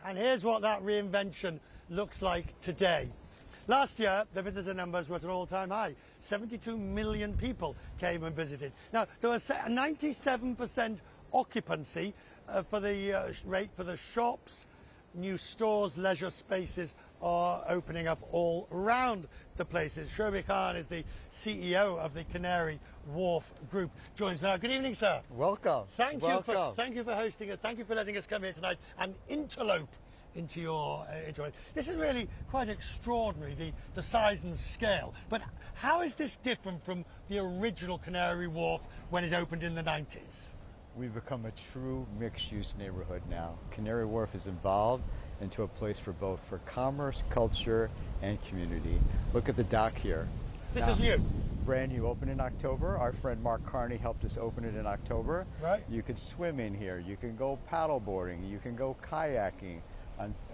And here's what that reinvention looks like today. Last year, the visitor numbers were at an all-time high. 72 million people came and visited. Now, there was a 97% occupancy for the rate for the shops. New stores, leisure spaces are opening up all around the places. Shobi is the CEO of the Canary Wharf Group. Joins me now. Good evening, sir. Welcome. Thank you for hosting us. Thank you for letting us come here tonight and interlope into your This is really quite extraordinary, the size and scale. But how is this different from the original Canary Wharf when it opened in the 90s? We've become a true mixed-use neighborhood now. Canary Wharf is evolved into a place for both for commerce, culture, and community. Look at the dock here. This is new. Brand new, opened in October. Our friend Mark Carney helped us open it in October. Right. You can swim in here. You can go paddle boarding. You can go kayaking.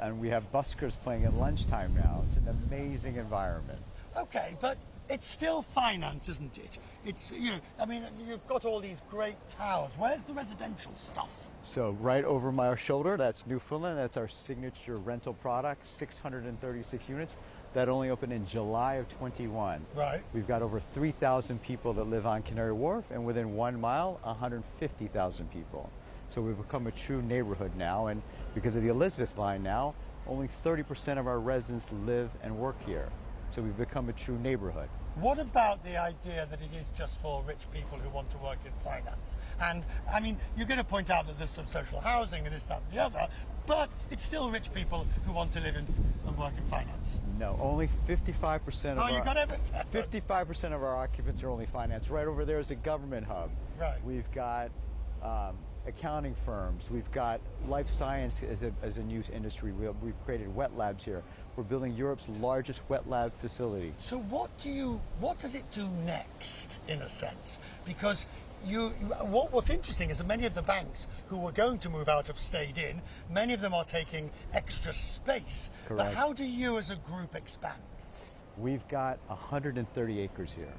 And we have buskers playing at lunchtime now. It's an amazing environment. Okay, but it's still finance, isn't it? It's, I mean, you've got all these great towers. Where's the residential stuff? So right over my shoulder, that's Newfoundland. That's our signature rental product, 636 units. That only opened in July of 21. Right. We've got over 3,000 people that live on Canary Wharf, and within 1 mile, 150,000 people. So we've become a true neighborhood now, and because of the Elizabeth line now, only 30% of our residents live and work here. So we've become a true neighborhood. What about the idea that it is just for rich people who want to work in finance? And I mean, you're going to point out that there's some social housing and this, that, and the other, but it's still rich people who want to live in and work in finance. No, only 55% of you got every 55% of our occupants are only finance. Right over there is a government hub. Right. We've got accounting firms. We've got life science as a new industry. We've created wet labs here. We're building Europe's largest wet lab facility. So what does it do next, in a sense? Because what's interesting is that many of the banks who were going to move out have stayed in. Many of them are taking extra space. Correct. But how do you as a group expand? We've got 130 acres here.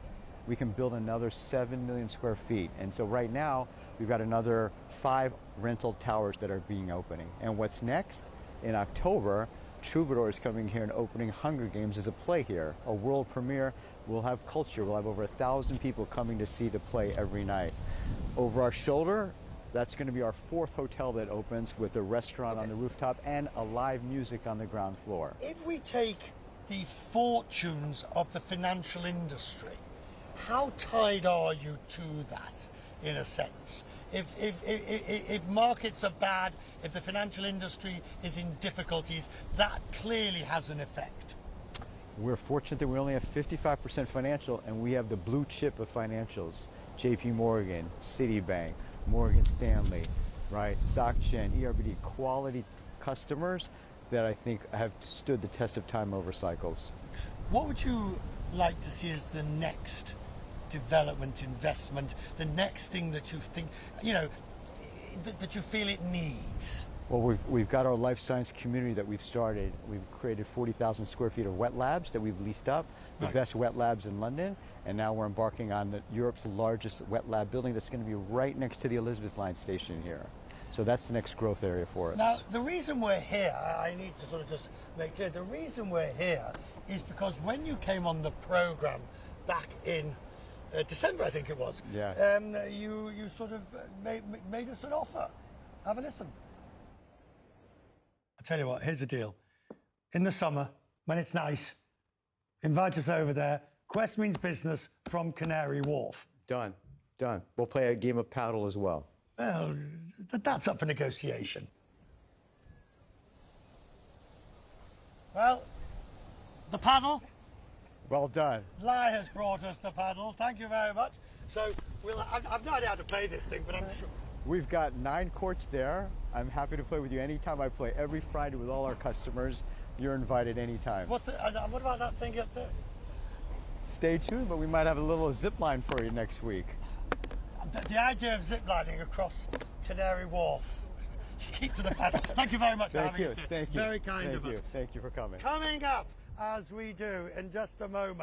We can build another 7 million square feet. And so right now, we've got another 5 rental towers that are being opening. And what's next? In October, Troubadour is coming here and opening Hunger Games as a play here, a world premiere. We'll have culture. We'll have over 1,000 people coming to see the play every night. Over our shoulder, that's going to be our 4th hotel that opens with a restaurant on the rooftop and a live music on the ground floor. If we take the fortunes of the financial industry, how tied are you to that, in a sense? If markets are bad, if the financial industry is in difficulties, that clearly has an effect. We're fortunate that we only have 55% financial, and we have the blue chip of financials. JP Morgan, Citibank, Morgan Stanley, right? SocGen, ERBD, quality customers that I think have stood the test of time over cycles. What would you like to see as the next development, investment, the next thing that you think, that you feel it needs? Well, we've got our life science community that we've started. We've created 40,000 square feet of wet labs that we've leased up, the best wet labs in London, and now we're embarking on Europe's largest wet lab building that's going to be right next to the Elizabeth line station here. So that's the next growth area for us. Now, the reason we're here, I need to sort of just make clear, the reason we're here is because when you came on the program back in December, I think it was. Yeah. You sort of made us an offer. Have a listen. I'll tell you what, here's the deal. In the summer, when it's nice, invite us over there. Quest means business from Canary Wharf. Done. We'll play a game of paddle as well. Well, that's up for negotiation. Well, the paddle. Well done. Lai has brought us the paddle. Thank you very much. So I've no idea how to play this thing, but I'm sure. We've got 9 courts there. I'm happy to play with you anytime. I play every Friday with all our customers. You're invited anytime. What about that thing up there? Stay tuned, but we might have a little zip line for you next week. The idea of ziplining across Canary Wharf. Keep to the paddle. Thank you very much for having us here. Thank you. Very kind of us. Thank you for coming. Coming up, as we do in just a moment,